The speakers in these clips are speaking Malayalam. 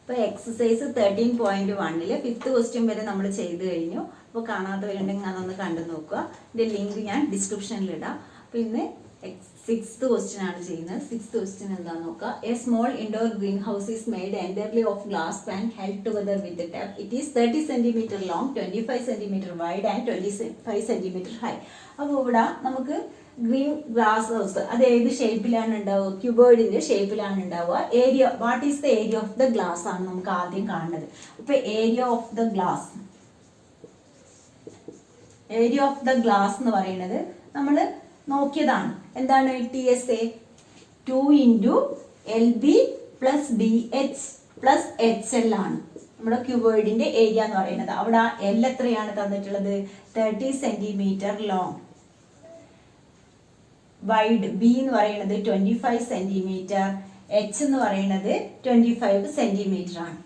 അപ്പോൾ എക്സസൈസ് 13.1 ഫിഫ്ത്ത് ക്വസ്റ്റ്യൻ വരെ നമ്മൾ ചെയ്ത് കഴിഞ്ഞു. അപ്പോൾ കാണാത്തവരുണ്ടെങ്കിൽ അതൊന്ന് കണ്ടു നോക്കുക. ഇതിൻ്റെ ലിങ്ക് ഞാൻ ഡിസ്ക്രിപ്ഷനിൽ ഇടാം. അപ്പോൾ ഇന്ന് സിക്സ്ത് ക്വസ്റ്റ്യൻ ആണ് ചെയ്യുന്നത്. സിക്സ്ത് ക്വസ്റ്റ്യൻ എന്താണെന്ന് നോക്കുക. A small indoor greenhouse is made entirely of glass pane held together with tape. It is 30 cm long, 25 cm wide and 25 cm high. അപ്പോൾ ഇവിടെ നമുക്ക് ഗ്രീൻ ഗ്ലാസ് ഹൗസ് അത് ഏത് ഷേപ്പിലാണ് ഉണ്ടാവുക? ക്യൂബോയിഡിന്റെ ഷേപ്പിലാണ് ഉണ്ടാവുക. Area, what is the area of the glass ആണ് നമുക്ക് ആദ്യം കാണുന്നത്. ഇപ്പൊ area of the glass, area of the glass എന്ന് പറയുന്നത് നമ്മൾ നോക്കിയതാണ്. എന്താണ്? TSA 2 × LB + BH + HL ആണ് നമ്മുടെ ക്യൂബോയിഡിന്റെ ഏരിയ എന്ന് പറയുന്നത്. അവിടെ L എത്രയാണ് തന്നിട്ടുള്ളത്? 30 cm ലോങ്, വൈഡ് ബി എന്ന് പറയുന്നത് 25 cm, എച്ച് എന്ന് പറയുന്നത് 25 cm ആണ്.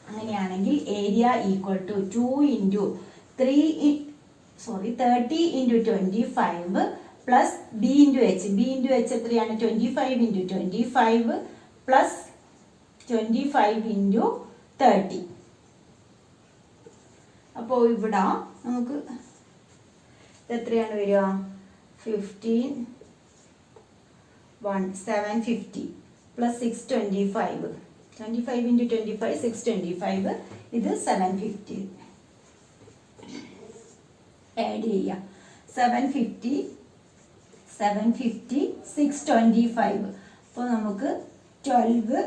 അങ്ങനെയാണെങ്കിൽ area equal to 30 × 25 plus B into H. B into H എത്രയാണ്? 25 × 25 പ്ലസ് 25 × 30. അപ്പോൾ ഇവിടെ നമുക്ക് എത്രയാണ് വരിക? 750 പ്ലസ് 625. 25 × 25 625. ഇത് 750 ആഡ് ചെയ്യുക. 750 625. അപ്പോൾ നമുക്ക് 12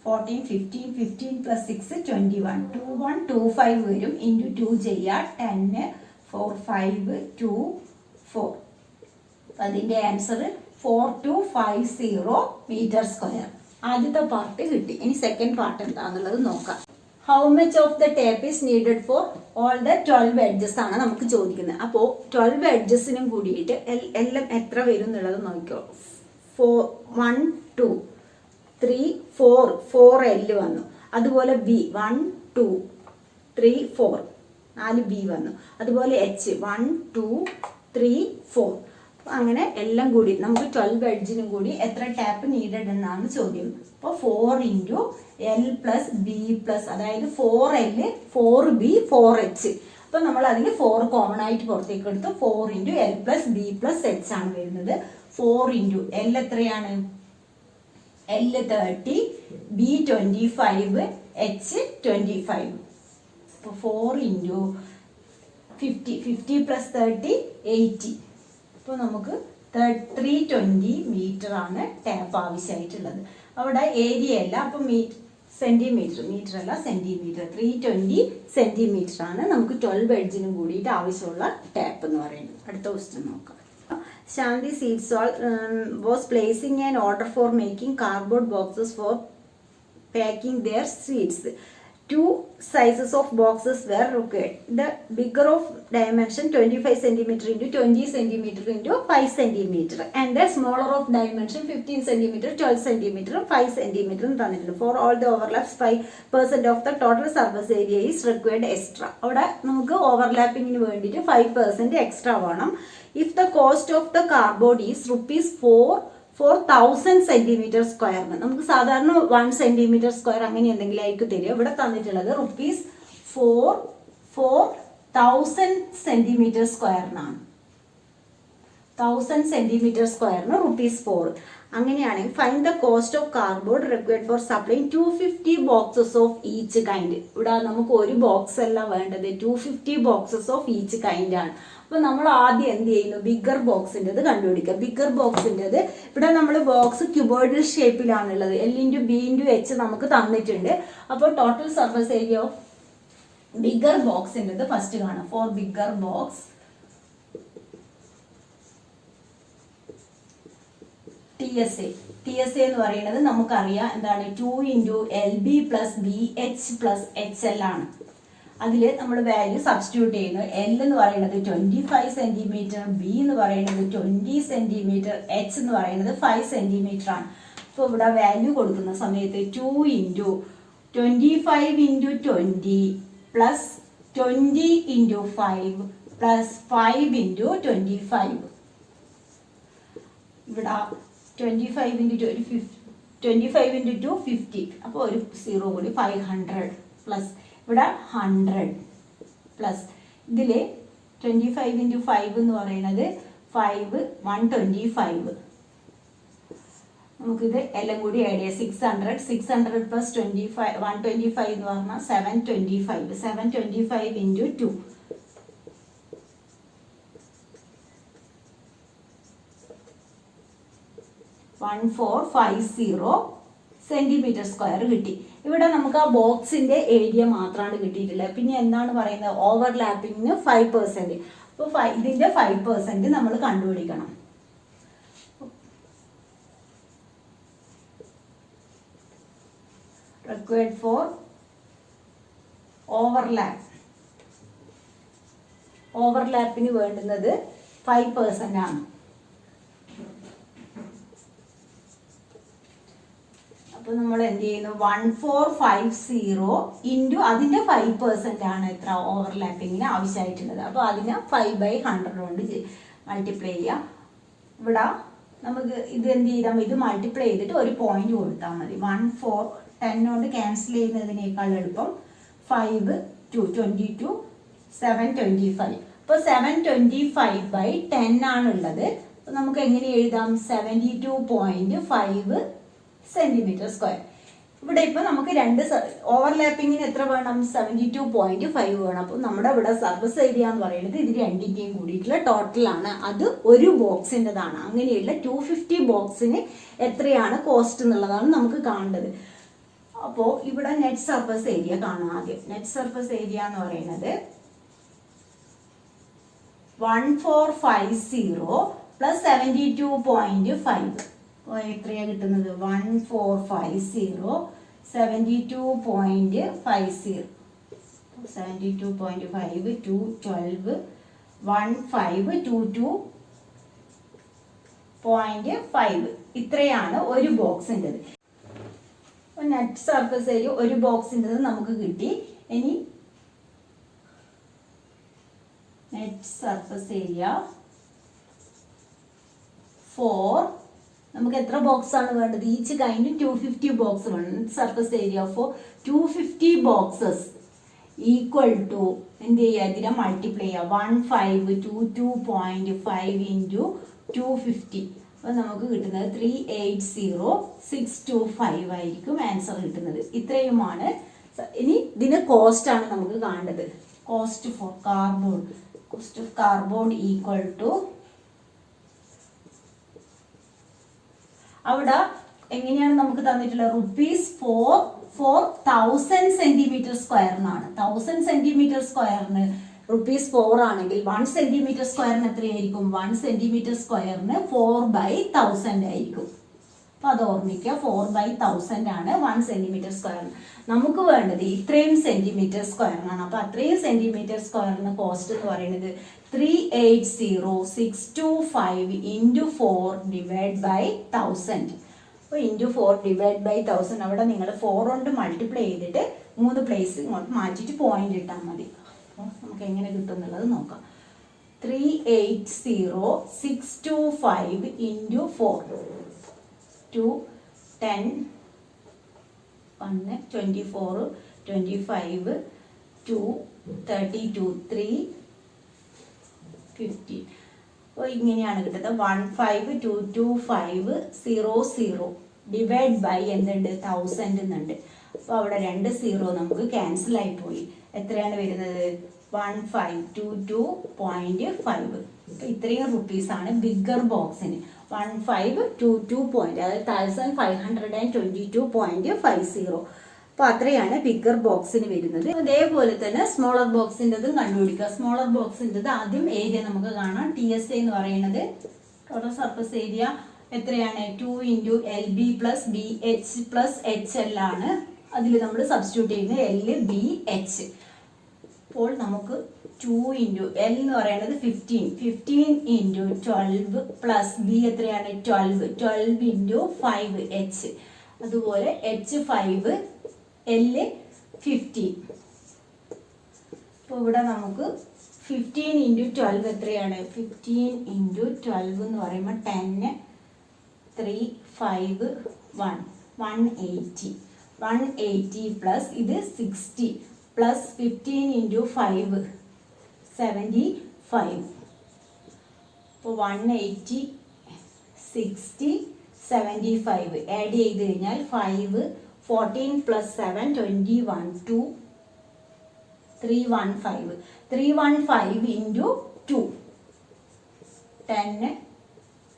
14 15 15 + 6 21 2125 വരും. ഇൻറ്റു 2 ചെയ്യുക. 10 4 5 2 4. അതിൻ്റെ ആൻസർ 4250 m². ആദ്യത്തെ പാർട്ട് കിട്ടി. ഇനി സെക്കൻഡ് പാർട്ട് എന്താണെന്നുള്ളത് നോക്കാം. How much of the tape is needed for all the 12 edges ആണ് നമുക്ക് ചോദിക്കുന്നത്. അപ്പോൾ 12 എഡ്ജസിനും കൂടിയിട്ട് എല്ലാം എത്ര വരും എന്നുള്ളത് നോക്കിക്കോ. 1 2 3 4 L വന്നു. അതുപോലെ ബി 1 2 3 4 4 ബി വന്നു. അതുപോലെ എച്ച് 1 2 3 4. അങ്ങനെ എല്ലാം കൂടി നമുക്ക് 12 എഡ്ജിനും കൂടി എത്ര ടാപ്പ് നീഡഡ് എന്നാണ് ചോദ്യം. അപ്പോൾ 4 × L + B + അതായത് 4L 4B 4H. അപ്പോൾ നമ്മൾ അതിൽ 4 കോമൺ ആയിട്ട് പുറത്തേക്ക് എടുത്തു. 4 × L + B + H ആണ് വരുന്നത്. 4 × L എത്രയാണ്? L 30, B 25, H 25. അപ്പോൾ 4 × 50 50 + 30 80. അപ്പോൾ നമുക്ക് 320 മീറ്റർ ആണ് ടാപ്പ് ആവശ്യമായിട്ടുള്ളത്. അവിടെ ഏരിയ അല്ല, അപ്പം സെന്റിമീറ്റർ, മീറ്റർ അല്ല സെന്റിമീറ്റർ. 320 cm ആണ് നമുക്ക് 12 എഡ്ജിനും കൂടിയിട്ട് ആവശ്യമുള്ള ടാപ്പ് എന്ന് പറയുന്നത്. അടുത്ത ക്വസ്റ്റ്യൻ നോക്കാം. Shanti Seed Stall was placing an order for making cardboard boxes for packing their seeds. 2 sizes of boxes were required. The bigger of dimension 25 cm × 20 cm × 5 cm and the smaller of dimension 15 cm, 12 cm, 5 cm തന്നിട്ടുണ്ട്. For all the overlaps 5% of the total surface area is required extra. അവിടെ നമുക്ക് ഓവർലാപ്പിങ്ങിന് വേണ്ടിയിട്ട് 5% എക്സ്ട്രാ വേണം. If the cost of the cardboard is ₹4,000 cm², നമുക്ക് സാധാരണ 1 cm² അങ്ങനെ എന്തെങ്കിലും ആയിരിക്കും തരിക. ഇവിടെ തന്നിട്ടുള്ളത് ₹4,000 cm². 1000 cm²ന് ₹4. അങ്ങനെയാണെങ്കിൽ find the cost of cardboard required for supplying 250 boxes of each kind. ഇവിടെ നമുക്ക് ഒരു ബോക്സ് അല്ല വേണ്ടത്, 250 ബോക്സസ് ഓഫ് ഈച്ച് കൈൻഡ് ആണ്. അപ്പോൾ നമ്മൾ ആദ്യം എന്ത് ചെയ്യുന്നു? ബിഗർ ബോക്സിൻ്റെത് കണ്ടുപിടിക്കുക. ബിഗർ ബോക്സിൻ്റെത് ഇവിടെ നമ്മൾ ബോക്സ് ക്യൂബോയിഡൽ ഷേപ്പിലാണുള്ളത്. L × B × H നമുക്ക് തന്നിട്ടുണ്ട്. അപ്പോൾ total surface area of bigger ബോക്സിൻ്റെത് ഫസ്റ്റ് കാണാം. ഫോർ ബിഗർ ബോക്സ് TSA എന്ന് പറയുന്നത് നമുക്കറിയാം എന്താണ്? 2 × LB + BH + HL ആണ്. അതിൽ നമ്മൾ വാല്യൂ സബ്സ്റ്റിറ്റ്യൂട്ട് ചെയ്യുന്നു. L എന്ന് പറയുന്നത് 25 cm, B എന്ന് പറയുന്നത് 20 cm, H എന്ന് പറയുന്നത് 5 cm ആണ്. അപ്പോൾ ഇവിടെ വാല്യൂ കൊടുക്കുന്ന സമയത്ത് 2 × 25 × 20 + 20 × 5 + 5 × 25. ഇവിടെ 25 × 25 into 2 50. അപ്പോൾ ഒരു 0 കൂടി 500 പ്ലസ് ഇവിടെ 100 പ്ലസ് ഇതിൽ 25 into 5 എന്ന് പറയുന്നത് 5 125. നമുക്കിത് എല്ലാം കൂടി ആഡ് ചെയ്യാം. 600 പ്ലസ് 125 എന്ന് പറഞ്ഞാൽ 725 into 2 1450 സെന്റിമീറ്റർ സ്ക്വയർ കിട്ടി. ഇവിടെ നമുക്ക് ആ ബോക്സിന്റെ ഏരിയ മാത്രമാണ് കിട്ടിയിട്ടുള്ളത്. പിന്നെ എന്താണ് പറയുന്നത്, ഓവർലാപ്പിംഗിന് 5%. അപ്പോൾ ഇതിന്റെ 5% നമ്മൾ കണ്ടുപിടിക്കണം. required for ഓവർലാപ്പിന് വേണ്ടുന്നത് 5% ആണ്. അപ്പോൾ നമ്മൾ എന്ത് ചെയ്യുന്നു, 1450 ഇൻറ്റു അതിൻ്റെ 5% ആണ് എത്ര ഓവർലാപ്പിങ്ങിന് ആവശ്യമായിട്ടുള്ളത്. അപ്പോൾ അതിനെ 5/100 കൊണ്ട് മൾട്ടിപ്ലൈ ചെയ്യാം. ഇവിടെ നമുക്ക് ഇത് എന്ത് ചെയ്താൽ ഇത് മൾട്ടിപ്ലൈ ചെയ്തിട്ട് ഒരു പോയിന്റ് കൊടുത്താൽ മതി. 10 കൊണ്ട് ക്യാൻസൽ ചെയ്യുന്നതിനേക്കാൾ എളുപ്പം 5 2 22 725. അപ്പോൾ 725/10 ആണുള്ളത്. അപ്പോൾ നമുക്ക് എങ്ങനെ എഴുതാം, 72.5 സെന്റിമീറ്റർ സ്ക്വയർ. ഇവിടെ ഇപ്പോൾ നമുക്ക് രണ്ട് ഓവർലാപ്പിങ്ങിന് എത്ര വേണം, 72.5 വേണം. അപ്പോൾ നമ്മുടെ ഇവിടെ സർഫസ് ഏരിയ എന്ന് പറയുന്നത് ഇത് രണ്ടിൻ്റെയും കൂടിയിട്ടുള്ള ടോട്ടലാണ്. അത് ഒരു ബോക്സിൻ്റെതാണ്. അങ്ങനെയുള്ള 250 ബോക്സിന് എത്രയാണ് കോസ്റ്റ് എന്നുള്ളതാണ് നമുക്ക് കാണേണ്ടത്. അപ്പോൾ ഇവിടെ നെറ്റ് സർഫസ് ഏരിയ കാണാം. ആദ്യം നെറ്റ് സർഫസ് ഏരിയ എന്ന് പറയുന്നത് 1450 പ്ലസ് 72.5. അപ്പോൾ എത്രയാണ് കിട്ടുന്നത്, 1450 72.50 72.5 2 12 1522.5. ഇത്രയാണ് ഒരു ബോക്സിൻ്റെത്. നെറ്റ് സർഫസ് ഏരിയ ഒരു ബോക്സിൻ്റെത് നമുക്ക് കിട്ടി. ഇനി നെറ്റ് സർഫസ് ഏരിയ ഫോർ നമുക്ക് എത്ര ബോക്സ് ആണ് വേണ്ടത്, ഈച്ച് കൈൻഡ് 250 ബോക്സ് വേണം. Surface area for 250 boxes equal to എന്ത് ചെയ്യുക, ഇതിനെ മൾട്ടിപ്ലൈ ചെയ്യുക. 1522.5 ഇൻറ്റു 250. അപ്പോൾ നമുക്ക് കിട്ടുന്നത് 380,625 ആയിരിക്കും ആൻസർ കിട്ടുന്നത്. ഇത്രയുമാണ്. ഇനി ഇതിന് കോസ്റ്റ് ആണ് നമുക്ക് കാണേണ്ടത്. Cost for carbon, cost of carbon equal to, അവിടെ എങ്ങനെയാണ് നമുക്ക് തന്നിട്ടുള്ളത്, ₹4,1000 സെന്റിമീറ്റർ സ്ക്വയറിനാണ്. 1000 സെന്റിമീറ്റർ സ്ക്വയറിന് ₹4 ആണെങ്കിൽ 1 സെന്റിമീറ്റർ സ്ക്വയറിന് എത്രയായിരിക്കും, 1 സെന്റിമീറ്റർ സ്ക്വയറിന് 4/1000 ആയിരിക്കും. അപ്പോൾ അത് ഓർമ്മിക്കുക, 4/1000 ആണ് 1 സെന്റിമീറ്റർ സ്ക്വയറിന്. നമുക്ക് വേണ്ടത് ഇത്രയും സെന്റിമീറ്റർ സ്ക്വയറിനാണ്. അപ്പോൾ അത്രയും സെന്റിമീറ്റർ സ്ക്വയറിന് കോസ്റ്റ് എന്ന് പറയുന്നത് 380,625 ഇൻറ്റു 4 ഡിവൈഡ് ബൈ 1000. അപ്പോൾ ഇൻറ്റു 4 ഡിവൈഡ് ബൈ 1000 അവിടെ നിങ്ങൾ 4 കൊണ്ട് മൾട്ടിപ്ലൈ ചെയ്തിട്ട് 3 പ്ലേസ് ഇങ്ങോട്ട് മാറ്റിയിട്ട് പോയിന്റ് ഇട്ടാൽ മതി. അപ്പോൾ നമുക്ക് എങ്ങനെ കിട്ടും എന്നുള്ളത് നോക്കാം. 380,625 ഇൻറ്റു 4 2 10 1 24 25 2 32 3 50. അപ്പോൾ ഇങ്ങനെയാണ് കിട്ടുന്നത്. 152250 ഡിവൈഡ് ബൈ എന്തുണ്ട്, 1000 എന്നുണ്ട്. അപ്പോൾ അവിടെ 2 0 നമുക്ക് ക്യാൻസൽ ആയി പോയി. എത്രയാണ് വരുന്നത്, 1522.5. അപ്പോൾ ഇത്രയും റുപ്പീസാണ് ബിഗ്ഗർ ബോക്സിന്. 1522 അതായത് 1522.50. അപ്പോൾ അത്രയാണ് ബിഗ്ഗർ ബോക്സിന് വരുന്നത്. അതേപോലെ തന്നെ സ്മോളർ ബോക്സിൻ്റെതും കണ്ടുപിടിക്കുക. സ്മോളർ ബോക്സിൻ്റെത് ആദ്യം ഏരിയ നമുക്ക് കാണാം. TSA എന്ന് പറയുന്നത് ടോട്ടൽ സർഫസ് ഏരിയ എത്രയാണ്, 2 into LB plus BH plus HL ആണ്. അതിൽ നമ്മൾ സബ്സ്റ്റിറ്റ്യൂട്ട് ചെയ്യുന്നത് LBH. അപ്പോൾ നമുക്ക് 2 ഇൻറ്റു L എന്ന് പറയുന്നത് 15 ഇൻറ്റു 12 പ്ലസ് B എത്രയാണ് 12 ഇൻറ്റു 5H. അതുപോലെ H5 L 15. അപ്പോൾ ഇവിടെ നമുക്ക് 15 ഇൻറ്റു 12 എത്രയാണ്, 15 ഇൻറ്റു 12 എന്ന് പറയുമ്പോൾ 10 3 5 1 180. 180 പ്ലസ് ഇത് 60 പ്ലസ് 15 ഇൻറ്റു 5 75. അപ്പോൾ 180 60 75 ആഡ് ചെയ്ത് കഴിഞ്ഞാൽ 5 14 പ്ലസ് 7 21 2 315. 315 ഇൻറ്റു 2 10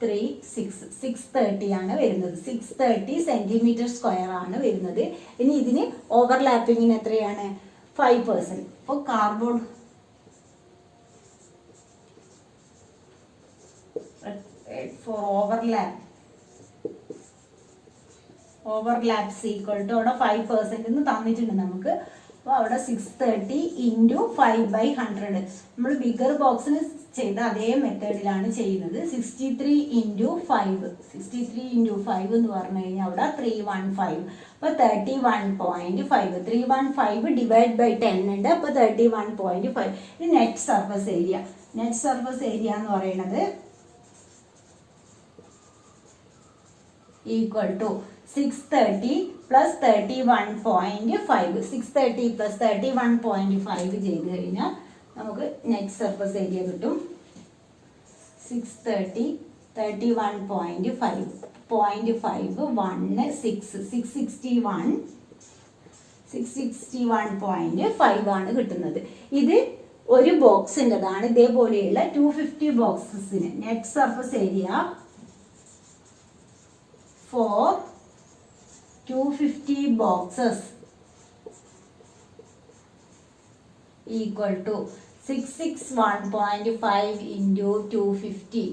3 6 630 ആണ് വരുന്നത്. 630 സെൻറ്റിമീറ്റർ സ്ക്വയർ ആണ് വരുന്നത്. ഇനി ഇതിന് ഓവർലാപ്പിങ്ങിന് എത്രയാണ്? 5%. അപ്പോൾ cardboard for overlaps equal to അവിടെ 5% എന്ന് തന്നിട്ടുണ്ട് നമുക്ക്. അപ്പോൾ അവിടെ 630 ഇൻറ്റു 5/100. നമ്മൾ ബിഗർ ബോക്സിന് ചെയ്ത അതേ മെത്തേഡിലാണ് ചെയ്യുന്നത്. 63 ഇൻറ്റു 5. 63 ഇൻറ്റു 5 എന്ന് പറഞ്ഞു കഴിഞ്ഞാൽ അവിടെ 315. അപ്പോൾ 31.5. 315 ഡിവൈഡ് ബൈ 10 ഉണ്ട്. അപ്പോൾ 31.5. ഇത് net surface area. Net surface area എന്ന് പറയുന്നത് ഈക്വൽ ടു 630 പ്ലസ് 31.5. 630 പ്ലസ് 31.5 ചെയ്ത് കഴിഞ്ഞാൽ നമുക്ക് നെറ്റ് സർഫസ് ഏരിയ കിട്ടും. 630 31.5 661.5 ആണ് കിട്ടുന്നത്. ഇത് ഒരു ബോക്സിൻ്റെതാണ്. ഇതേപോലെയുള്ള 250 ബോക്സസിന് net surface area for 250 boxes equal to 661.5 into 250.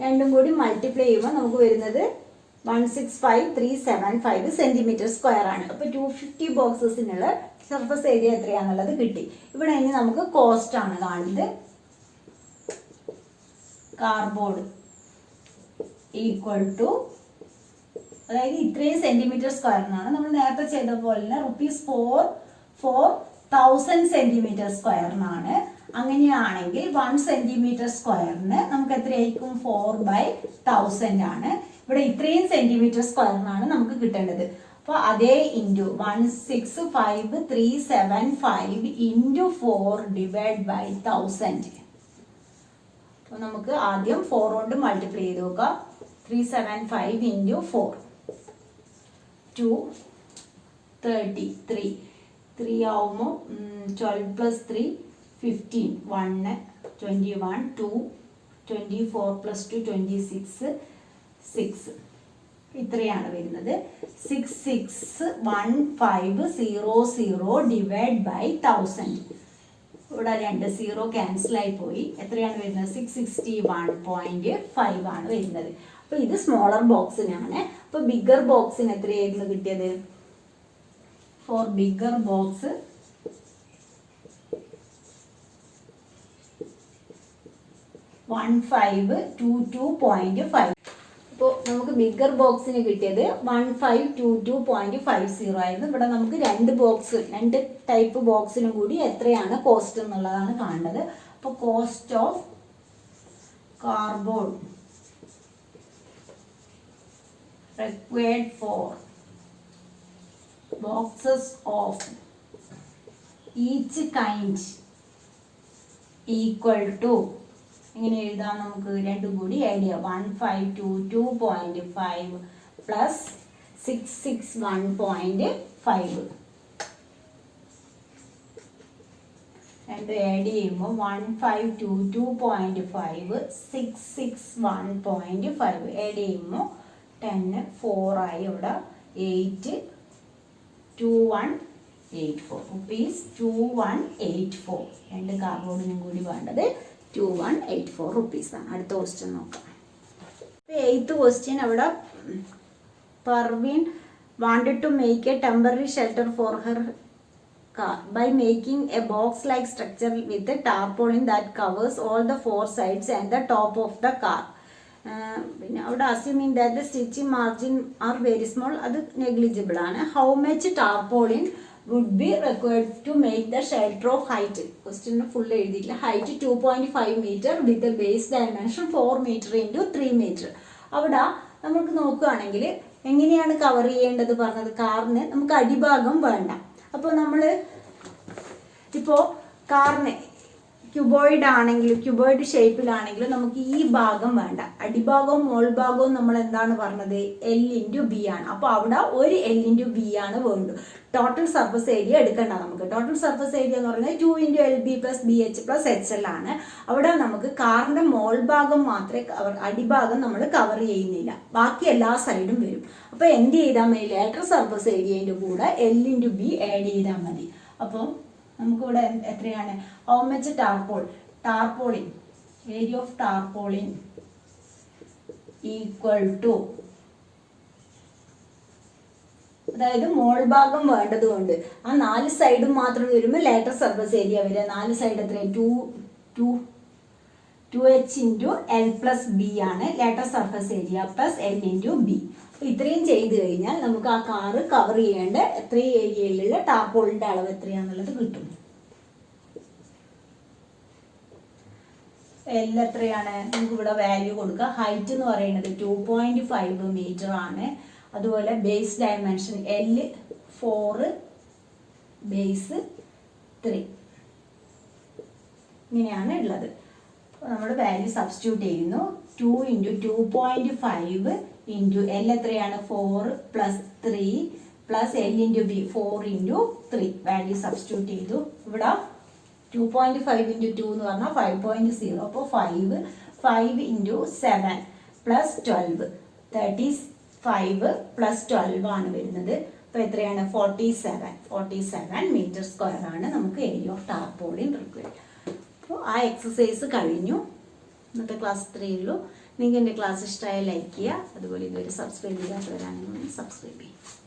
രണ്ടും കൂടി മൾട്ടിപ്ലൈ ചെയ്യുമ്പോൾ നമുക്ക് വരുന്നത് 165,375 സെൻറ്റിമീറ്റർ സ്ക്വയർ ആണ്. അപ്പോൾ 250 ബോക്സസിനുള്ള സർഫസ് ഏരിയ എത്രയാണെന്നുള്ളത് കിട്ടി. ഇവിടെ ഇനി നമുക്ക് കോസ്റ്റ് ആണ് കാണുന്നത്. കാർഡ്ബോർഡ് ഈക്വൽ ടു, അതായത് ഇത്രയും സെൻറ്റിമീറ്റർ സ്ക്വയറിനാണ് നമ്മൾ നേരത്തെ ചെയ്ത പോലെ തന്നെ ₹4,1000 സെൻറ്റിമീറ്റർ സ്ക്വയറിനാണ്. അങ്ങനെയാണെങ്കിൽ 1 സെൻറ്റിമീറ്റർ സ്ക്വയറിന് നമുക്ക് എത്രയായിരിക്കും? 4/1000 ആണ്. ഇവിടെ ഇത്രയും സെൻറ്റിമീറ്റർ സ്ക്വയറിനാണ് നമുക്ക് കിട്ടേണ്ടത്. അപ്പോൾ അതേ ഇൻറ്റു 165,375 ഇൻറ്റു 4 ഡിവൈഡ് ബൈ 1000. അപ്പോൾ നമുക്ക് ആദ്യം 4 കൊണ്ട് മൾട്ടിപ്ലൈ ചെയ്ത് നോക്കാം. 375 ഇൻറ്റു 4 233. 3 ആവുമ്പോൾ 12 പ്ലസ് 3 15. 1 21 2 24 പ്ലസ് 2 26 6. ഇത്രയാണ് വരുന്നത്. 661500 ഡിവൈഡ് ബൈ 1000. ഇവിടെ 2 0 ക്യാൻസൽ ആയി പോയി. എത്രയാണ് വരുന്നത്? 661.5 ആണ് വരുന്നത്. അപ്പോൾ ഇത് സ്മോളർ ബോക്സിനാണ്. അപ്പോൾ ബിഗർ ബോക്സിന് എത്രയായിരുന്നു കിട്ടിയത്? For bigger box 1522.5. അപ്പോൾ നമുക്ക് ബിഗർ ബോക്സിന് കിട്ടിയത് 1522.50 ആയിരുന്നു. ഇവിടെ നമുക്ക് രണ്ട് ടൈപ്പ് ബോക്സിനും കൂടി എത്രയാണ് കോസ്റ്റ് എന്നുള്ളതാണ് കാണുന്നത്. അപ്പോൾ cost of cardboard required for boxes of each kind equal to, ഇങ്ങനെ എഴുതാം. നമുക്ക് രണ്ടും കൂടി ഐഡിയ 1522.5 പ്ലസ് 661.5 രണ്ട് ആഡ് ചെയ്യുമ്പോൾ 1522.5 661.5 ആഡ് ചെയ്യുമ്പോൾ 10 4 ആയി. ഇവിടെ 82184 റുപ്പീസ് 2184. രണ്ട് കാർഡ്ബോർഡിനും കൂടി വേണ്ടത് 2184 റുപ്പീസാണ്. അടുത്ത ക്വസ്റ്റ്യൻ നോക്കാം. 8th ക്വസ്റ്റ്യൻ അവിടെ Parveen wanted to make a temporary shelter for her car by making a box-like structure with a tarpaulin that covers all the 4 sides and the top of the car. പിന്നെ അവിടെ assuming that the stitching margin are very small, അത് negligible ആണ്. How much tarpaulin would be required to make the shelter of height? Question full എഴുതിയില്ല. Height 2.5 meter with the base dimension 4 meter into 3 meter. അവിടെ നമുക്ക് നോക്കുകയാണെങ്കിൽ എങ്ങനെയാണ് കവർ ചെയ്യേണ്ടത് പറഞ്ഞത്? കാറിന് നമുക്ക് അടിഭാഗം വേണ്ട. അപ്പോൾ നമ്മൾ ഇപ്പോൾ കാറിന് ക്യൂബോയിഡ് ആണെങ്കിലും ക്യൂബോയിഡ് ഷേപ്പിലാണെങ്കിലും നമുക്ക് ഈ ഭാഗം വേണ്ട. അടിഭാഗവും മോൾഭാഗവും നമ്മൾ എന്താണ് പറഞ്ഞത്? L/B ആണ്. അപ്പോൾ അവിടെ ഒരു L/B ആണ് വേണ്ടു. ടോട്ടൽ സർഫസ് ഏരിയ എടുക്കേണ്ട നമുക്ക്. ടോട്ടൽ സർഫസ് ഏരിയ എന്ന് പറഞ്ഞാൽ 2 × LB + BH + HL ആണ്. അവിടെ നമുക്ക് കാറിന്റെ മോൾഭാഗം മാത്രമേ അടിഭാഗം നമ്മൾ കവർ ചെയ്യുന്നില്ല, ബാക്കി എല്ലാ സൈഡും വരും. അപ്പോൾ എന്ത് ചെയ്താൽ മതി? ലേറ്ററൽ സർഫസ് ഏരിയയുടെ കൂടെ L/B ആഡ് ചെയ്താൽ മതി. അപ്പോൾ നമുക്കിവിടെ എത്രയാണ്? How much tarpaulin area of tarpaulin equal to, അതായത് മോൾ ഭാഗം വേണ്ടത് കൊണ്ട് ആ 4 സൈഡും മാത്രം വരുമ്പോൾ ലേറ്റർ സർഫസ് ഏരിയ വരിക. 4 സൈഡ് എത്രയാണ്? 2H × L + B ആണ് later surface area plus L/B. അപ്പോൾ ഇത്രയും ചെയ്ത് കഴിഞ്ഞാൽ നമുക്ക് ആ കാറ് കവർ ചെയ്യേണ്ട എത്രയും ഏരിയയിലുള്ള ടാർപോളിൻ്റെ അളവ് എത്രയാണെന്നുള്ളത് കിട്ടും. L എത്രയാണ്? നമുക്ക് ഇവിടെ വാല്യൂ കൊടുക്കുക. ഹൈറ്റ് എന്ന് പറയുന്നത് 2.5 മീറ്റർ ആണ്. അതുപോലെ ബേസ് ഡയമെൻഷൻ L4 ബേസ് 3 ഇങ്ങനെയാണ് ഉള്ളത്. നമ്മൾ വാല്യൂ സബ്സ്റ്റിറ്റ്യൂട്ട് ചെയ്യുന്നു. 2 × 2.5 × L എത്രയാണ്? 4 + 3 + L/B 4 × 3 വാല്യൂ സബ്സ്റ്റിറ്റ്യൂട്ട് ചെയ്തു. ഇവിടെ 2.5 × 2 എന്ന് പറഞ്ഞാൽ 5.0. അപ്പോൾ 5 × 7 + 12 35 + 12 ആണ് വരുന്നത്. അപ്പോൾ എത്രയാണ്? 47 മീറ്റർ സ്ക്വയർ ആണ് നമുക്ക് ഏരിയ ഓഫ് ടാർപോളിൻ റിക്വയർഡ്. അപ്പോൾ ആ എക്സസൈസ് കഴിഞ്ഞു. ഇന്നത്തെ ക്ലാസ് 3 ഉള്ളൂ. നിങ്ങൾക്ക് എൻ്റെ ക്ലാസ് ഇഷ്ടമായ ലൈക്ക് ചെയ്യുക. അതുപോലെ ഇതുവരെ സബ്സ്ക്രൈബ് ചെയ്യാത്തവരാണെങ്കിൽ സബ്സ്ക്രൈബ് ചെയ്യുക.